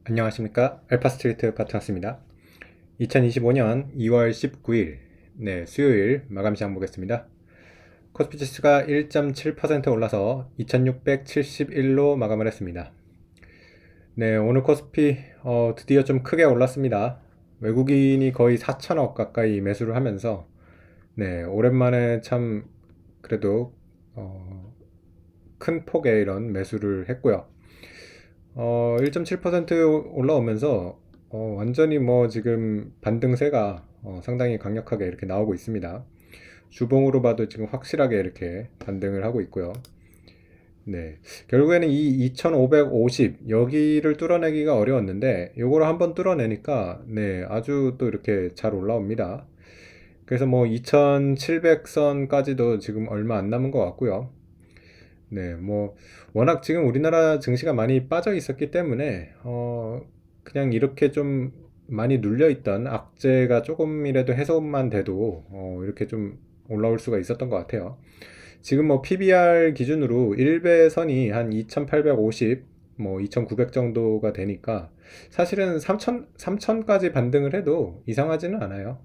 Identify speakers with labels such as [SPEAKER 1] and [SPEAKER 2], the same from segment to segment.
[SPEAKER 1] 안녕하십니까. 알파스트리트 파트너스입니다. 2025년 2월 19일 수요일 마감 시장 보겠습니다. 코스피 지수가 1.7% 올라서 2671로 마감을 했습니다. 오늘 코스피 드디어 좀 크게 올랐습니다. 외국인이 거의 4천억 가까이 매수를 하면서 오랜만에 참 그래도 큰 폭의 이런 매수를 했고요. 1.7% 올라오면서 완전히 뭐 지금 반등세가 상당히 강력하게 이렇게 나오고 있습니다. 주봉으로 봐도 지금 확실하게 이렇게 반등을 하고 있고요. 결국에는 이 2550 여기를 뚫어내기가 어려웠는데 요거를 한번 뚫어내니까 아주 또 이렇게 잘 올라옵니다. 그래서 뭐 2700선까지도 지금 얼마 안 남은 것 같고요. 뭐, 워낙 지금 우리나라 증시가 많이 빠져 있었기 때문에, 그냥 이렇게 좀 많이 눌려있던 악재가 조금이라도 해소만 돼도, 이렇게 좀 올라올 수가 있었던 것 같아요. 지금 뭐 PBR 기준으로 1배선이 한 2850, 뭐 2900 정도가 되니까, 사실은 3000까지 반등을 해도 이상하지는 않아요.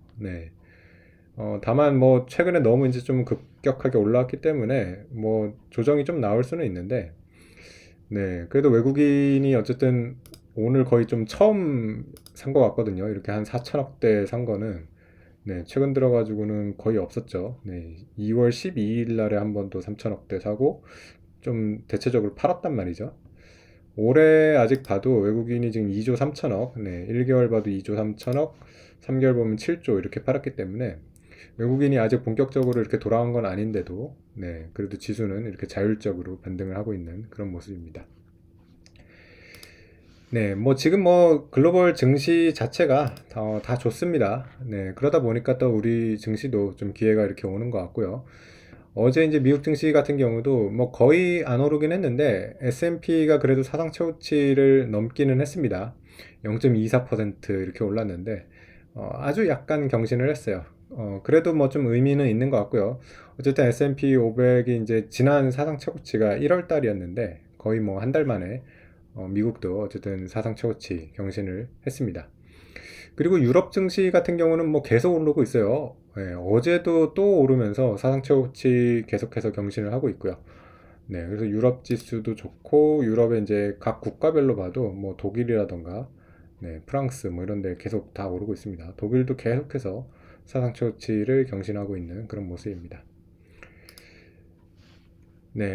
[SPEAKER 1] 다만 뭐 최근에 너무 이제 좀 급격하게 올라왔기 때문에 뭐 조정이 좀 나올 수는 있는데 그래도 외국인이 어쨌든 오늘 거의 좀 처음 산 것 같거든요. 이렇게 한 4천억대 산 거는 최근 들어가지고는 거의 없었죠. 2월 12일 날에 한 번 또 3천억대 사고 좀 대체적으로 팔았단 말이죠. 올해 아직 봐도 외국인이 지금 2조 3천억, 1개월 봐도 2조 3천억, 3개월 보면 7조 이렇게 팔았기 때문에 외국인이 아직 본격적으로 이렇게 돌아온 건 아닌데도 그래도 지수는 이렇게 자율적으로 반등을 하고 있는 그런 모습입니다. 뭐 지금 뭐 글로벌 증시 자체가 다 좋습니다. 그러다 보니까 또 우리 증시도 좀 기회가 이렇게 오는 것 같고요. 어제 이제 미국 증시 같은 경우도 뭐 거의 안 오르긴 했는데 S&P가 그래도 사상 최고치를 넘기는 했습니다. 0.24% 이렇게 올랐는데 아주 약간 경신을 했어요. 그래도 뭐 좀 의미는 있는 것 같고요. 어쨌든 S&P 500이 이제 지난 사상 최고치가 1월 달이었는데 거의 뭐 한 달 만에 미국도 어쨌든 사상 최고치 경신을 했습니다. 그리고 유럽 증시 같은 경우는 뭐 계속 오르고 있어요. 어제도 또 오르면서 사상 최고치 계속해서 경신을 하고 있고요. 그래서 유럽 지수도 좋고 유럽의 이제 각 국가별로 봐도 뭐 독일이라던가 프랑스 뭐 이런 데 계속 다 오르고 있습니다. 독일도 계속해서 사상 최고치를 경신하고 있는 그런 모습입니다.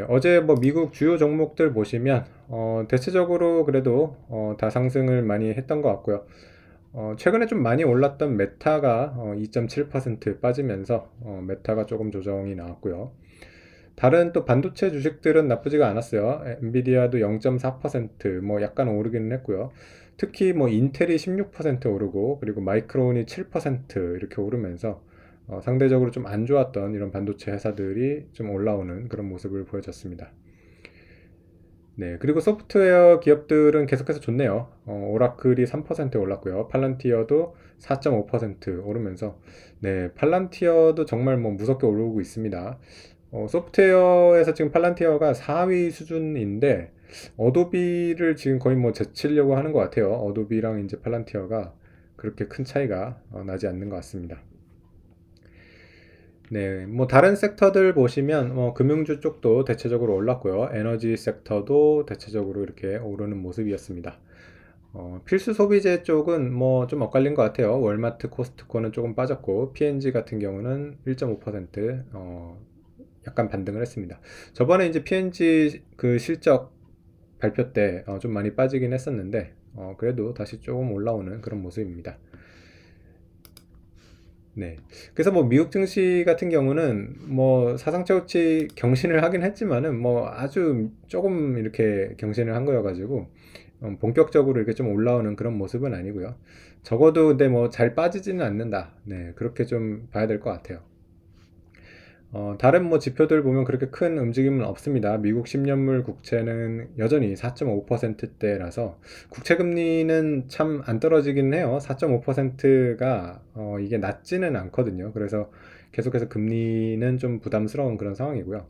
[SPEAKER 1] 어제 뭐 미국 주요 종목들 보시면 대체적으로 그래도 다 상승을 많이 했던 것 같고요. 최근에 좀 많이 올랐던 메타가 2.7% 빠지면서 메타가 조금 조정이 나왔고요. 다른 또 반도체 주식들은 나쁘지가 않았어요. 엔비디아도 0.4%뭐 약간 오르기는 했고요. 특히 뭐 인텔이 16% 오르고 그리고 마이크론이 7% 이렇게 오르면서 상대적으로 좀 안 좋았던 이런 반도체 회사들이 좀 올라오는 그런 모습을 보여줬습니다. 그리고 소프트웨어 기업들은 계속해서 좋네요. 오라클이 3% 올랐고요. 팔란티어도 4.5% 오르면서, 팔란티어도 정말 뭐 무섭게 오르고 있습니다. 소프트웨어에서 지금 팔란티어가 4위 수준인데, 어도비를 지금 거의 뭐 제치려고 하는 것 같아요. 어도비랑 이제 팔란티어가 그렇게 큰 차이가 나지 않는 것 같습니다. 뭐 다른 섹터들 보시면 금융주 쪽도 대체적으로 올랐고요. 에너지 섹터도 대체적으로 이렇게 오르는 모습이었습니다. 필수 소비재 쪽은 뭐 좀 엇갈린 것 같아요. 월마트, 코스트코는 조금 빠졌고 P&G 같은 경우는 1.5% 약간 반등을 했습니다. 저번에 이제 P&G 그 실적 발표 때 좀 많이 빠지긴 했었는데 그래도 다시 조금 올라오는 그런 모습입니다. 그래서 뭐 미국 증시 같은 경우는 뭐 사상 최고치 경신을 하긴 했지만은 뭐 아주 조금 이렇게 경신을 한 거여가지고 본격적으로 이렇게 좀 올라오는 그런 모습은 아니고요. 적어도 근데 뭐 잘 빠지지는 않는다. 그렇게 좀 봐야 될 것 같아요. 다른 뭐 지표들 보면 그렇게 큰 움직임은 없습니다. 미국 10년물 국채는 여전히 4.5%대라서 국채 금리는 참 안 떨어지긴 해요. 4.5%가 이게 낮지는 않거든요. 그래서 계속해서 금리는 좀 부담스러운 그런 상황이고요.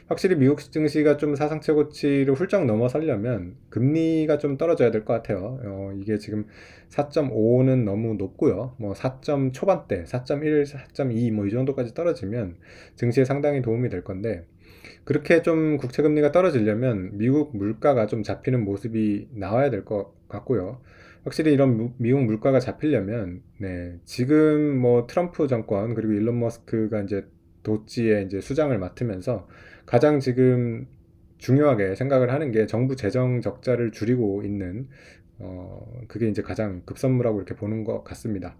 [SPEAKER 1] 확실히 미국 증시가 좀 사상 최고치를 훌쩍 넘어서려면 금리가 좀 떨어져야 될 것 같아요. 이게 지금 4.5는 너무 높고요. 뭐 4점 초반대, 4.1, 4.2 뭐 이 정도까지 떨어지면 증시에 상당히 도움이 될 건데, 그렇게 좀 국채 금리가 떨어지려면 미국 물가가 좀 잡히는 모습이 나와야 될 것 같고요. 확실히 이런 미국 물가가 잡히려면, 네, 지금 뭐 트럼프 정권 그리고 일론 머스크가 이제 도지의 이제 수장을 맡으면서 가장 지금 중요하게 생각을 하는 게 정부 재정 적자를 줄이고 있는, 그게 이제 가장 급선무라고 이렇게 보는 것 같습니다.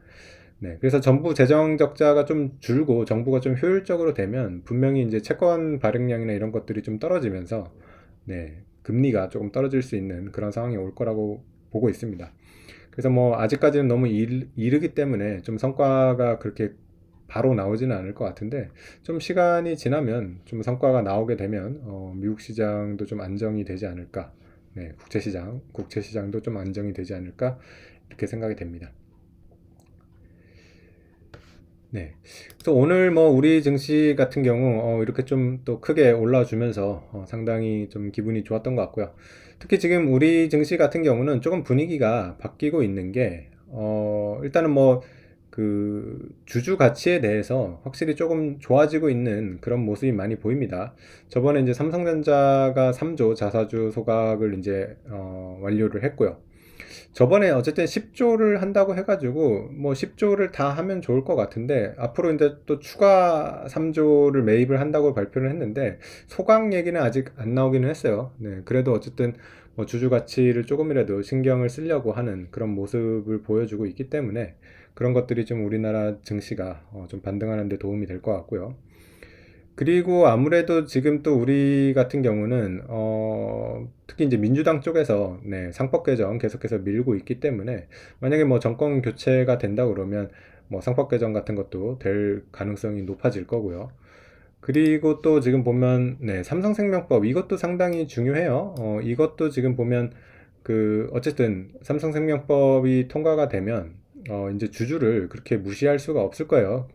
[SPEAKER 1] 네, 그래서 정부 재정 적자가 좀 줄고 정부가 좀 효율적으로 되면 분명히 이제 채권 발행량이나 이런 것들이 좀 떨어지면서, 네, 금리가 조금 떨어질 수 있는 그런 상황이 올 거라고 보고 있습니다. 그래서 뭐 아직까지는 너무 이르기 때문에 좀 성과가 그렇게 바로 나오지는 않을 것 같은데, 좀 시간이 지나면 좀 성과가 나오게 되면 미국 시장도 좀 안정이 되지 않을까. 네, 국채시장도 좀 안정이 되지 않을까 이렇게 생각이 됩니다. 네. 그래서 오늘 뭐 우리 증시 같은 경우 이렇게 좀 또 크게 올라주면서 상당히 좀 기분이 좋았던 것 같고요. 특히 지금 우리 증시 같은 경우는 조금 분위기가 바뀌고 있는 게, 일단은 뭐 그 주주 가치에 대해서 확실히 조금 좋아지고 있는 그런 모습이 많이 보입니다. 저번에 이제 삼성전자가 3조 자사주 소각을 이제 완료를 했고요. 저번에 어쨌든 10조를 한다고 해가지고 뭐 10조를 다 하면 좋을 것 같은데, 앞으로 이제 또 추가 3조를 매입을 한다고 발표를 했는데 소강 얘기는 아직 안 나오기는 했어요. 네, 그래도 어쨌든 뭐 주주 가치를 조금이라도 신경을 쓰려고 하는 그런 모습을 보여주고 있기 때문에 그런 것들이 좀 우리나라 증시가 좀 반등하는 데 도움이 될 것 같고요. 그리고 아무래도 지금 또 우리 같은 경우는 특히 이제 민주당 쪽에서, 네, 상법 개정 계속해서 밀고 있기 때문에 만약에 뭐 정권 교체가 된다 그러면 뭐 상법 개정 같은 것도 될 가능성이 높아질 거고요. 그리고 또 지금 보면, 네, 삼성생명법 이것도 상당히 중요해요. 이것도 지금 보면 그 어쨌든 삼성생명법이 통과가 되면 이제 주주를 그렇게 무시할 수가 없을 거예요.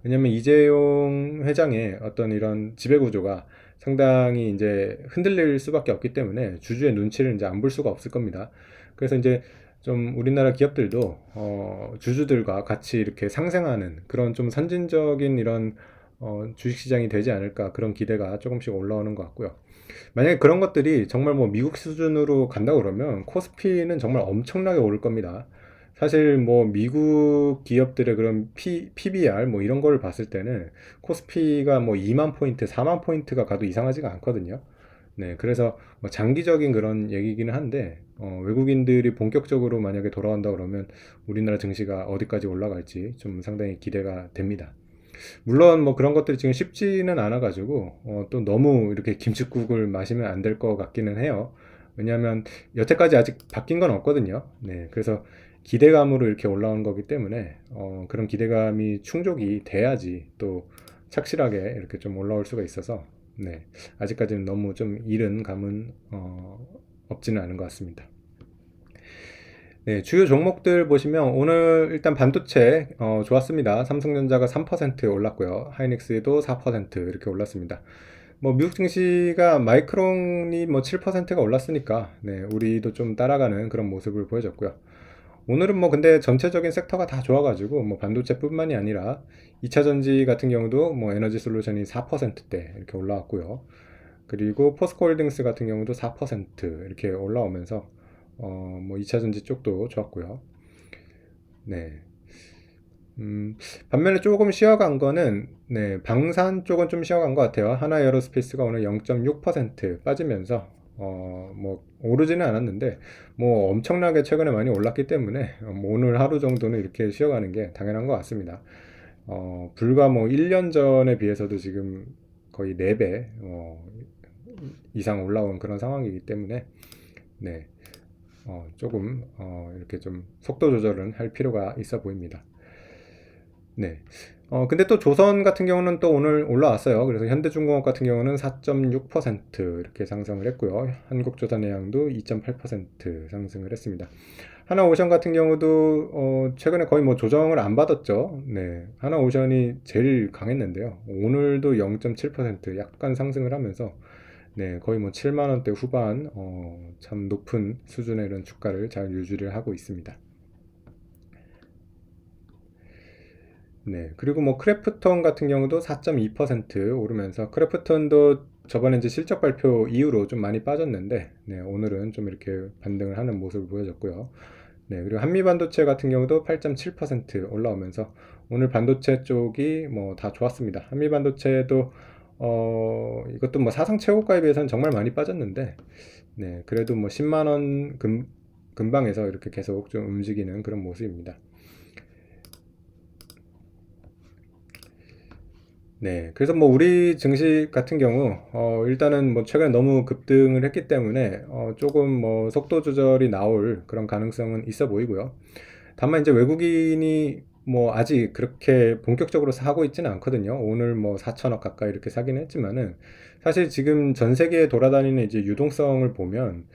[SPEAKER 1] 왜냐면 이재용 회장의 어떤 이런 지배구조가 상당히 이제 흔들릴 수밖에 없기 때문에 주주의 눈치를 이제 안 볼 수가 없을 겁니다. 그래서 이제 좀 우리나라 기업들도 주주들과 같이 이렇게 상생하는 그런 좀 선진적인 이런 주식시장이 되지 않을까, 그런 기대가 조금씩 올라오는 것 같고요. 만약에 그런 것들이 정말 뭐 미국 수준으로 간다 그러면 코스피는 정말 엄청나게 오를 겁니다. 사실 뭐 미국 기업들의 그런 PBR 뭐 이런 거를 봤을 때는 코스피가 뭐 2만 포인트, 4만 포인트가 가도 이상하지가 않거든요. 네, 그래서 뭐 장기적인 그런 얘기기는 한데, 외국인들이 본격적으로 만약에 돌아온다 그러면 우리나라 증시가 어디까지 올라갈지 좀 상당히 기대가 됩니다. 물론 뭐 그런 것들이 지금 쉽지는 않아가지고 또 너무 이렇게 김칫국을 마시면 안 될 것 같기는 해요. 왜냐하면 여태까지 아직 바뀐 건 없거든요. 네, 그래서 기대감으로 이렇게 올라온 거기 때문에 그런 기대감이 충족이 돼야지 또 착실하게 이렇게 좀 올라올 수가 있어서, 네, 아직까지는 너무 좀 이른 감은 없지는 않은 것 같습니다. 네, 주요 종목들 보시면 오늘 일단 반도체 좋았습니다. 삼성전자가 3% 올랐고요. 하이닉스도 4% 이렇게 올랐습니다. 뭐 미국 증시가 마이크론이 뭐 7%가 올랐으니까, 네, 우리도 좀 따라가는 그런 모습을 보여줬고요. 오늘은 뭐 근데 전체적인 섹터가 다 좋아가지고 뭐 반도체뿐만이 아니라 2차 전지 같은 경우도 뭐 에너지 솔루션이 4%대 이렇게 올라왔고요. 그리고 포스코홀딩스 같은 경우도 4% 이렇게 올라오면서 뭐 2차 전지 쪽도 좋았고요. 네. 반면에 조금 쉬어간 거는, 네, 방산 쪽은 좀 쉬어간 것 같아요. 하나 에어로스페이스가 오늘 0.6% 빠지면서 뭐 오르지는 않았는데 뭐 엄청나게 최근에 많이 올랐기 때문에 뭐 오늘 하루 정도는 이렇게 쉬어가는 게 당연한 것 같습니다. 불과 뭐 1년 전에 비해서도 지금 거의 4배 이상 올라온 그런 상황이기 때문에, 네, 조금 이렇게 좀 속도 조절은 할 필요가 있어 보입니다. 네. 근데 또 조선 같은 경우는 또 오늘 올라왔어요. 그래서 현대중공업 같은 경우는 4.6% 이렇게 상승을 했고요. 한국조선해양도 2.8% 상승을 했습니다. 하나오션 같은 경우도 최근에 거의 뭐 조정을 안 받았죠. 네. 하나오션이 제일 강했는데요. 오늘도 0.7% 약간 상승을 하면서 네, 거의 뭐 7만 원대 후반 참 높은 수준의 이런 주가를 잘 유지를 하고 있습니다. 네, 그리고 뭐 크래프톤 같은 경우도 4.2% 오르면서 크래프톤도 저번에 이제 실적 발표 이후로 좀 많이 빠졌는데 네, 오늘은 좀 이렇게 반등을 하는 모습을 보여줬고요. 네, 그리고 한미반도체 같은 경우도 8.7% 올라오면서 오늘 반도체 쪽이 뭐 다 좋았습니다. 한미반도체도 이것도 뭐 사상 최고가에 비해서는 정말 많이 빠졌는데 네, 그래도 뭐 10만 원 근방에서 이렇게 계속 좀 움직이는 그런 모습입니다. 네, 그래서 뭐 우리 증시 같은 경우 일단은 뭐 최근에 너무 급등을 했기 때문에 조금 뭐 속도 조절이 나올 그런 가능성은 있어 보이고요. 다만 이제 외국인이 뭐 아직 그렇게 본격적으로 사고 있지는 않거든요. 오늘 뭐 4천억 가까이 이렇게 사긴 했지만은 사실 지금 전 세계에 돌아다니는 이제 유동성을 보면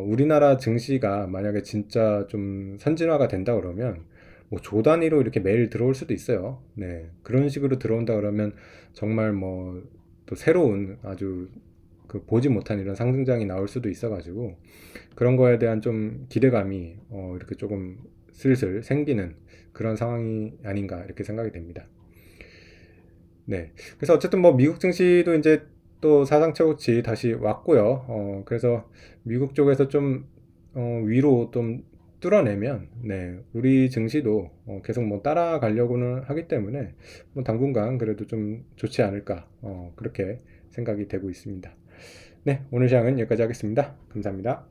[SPEAKER 1] 우리나라 증시가 만약에 진짜 좀 선진화가 된다 그러면 뭐 조 단위로 이렇게 매일 들어올 수도 있어요. 네. 그런 식으로 들어온다 그러면 정말 뭐 또 새로운 아주 그 보지 못한 이런 상승장이 나올 수도 있어가지고 그런 거에 대한 좀 기대감이 이렇게 조금 슬슬 생기는 그런 상황이 아닌가 이렇게 생각이 됩니다. 네. 그래서 어쨌든 뭐 미국 증시도 이제 또 사상 최고치 다시 왔고요. 그래서 미국 쪽에서 좀 위로 좀 뚫어내면 네, 우리 증시도 계속 뭐 따라가려고는 하기 때문에 뭐 당분간 그래도 좀 좋지 않을까 그렇게 생각이 되고 있습니다. 네, 오늘 시간은 여기까지 하겠습니다. 감사합니다.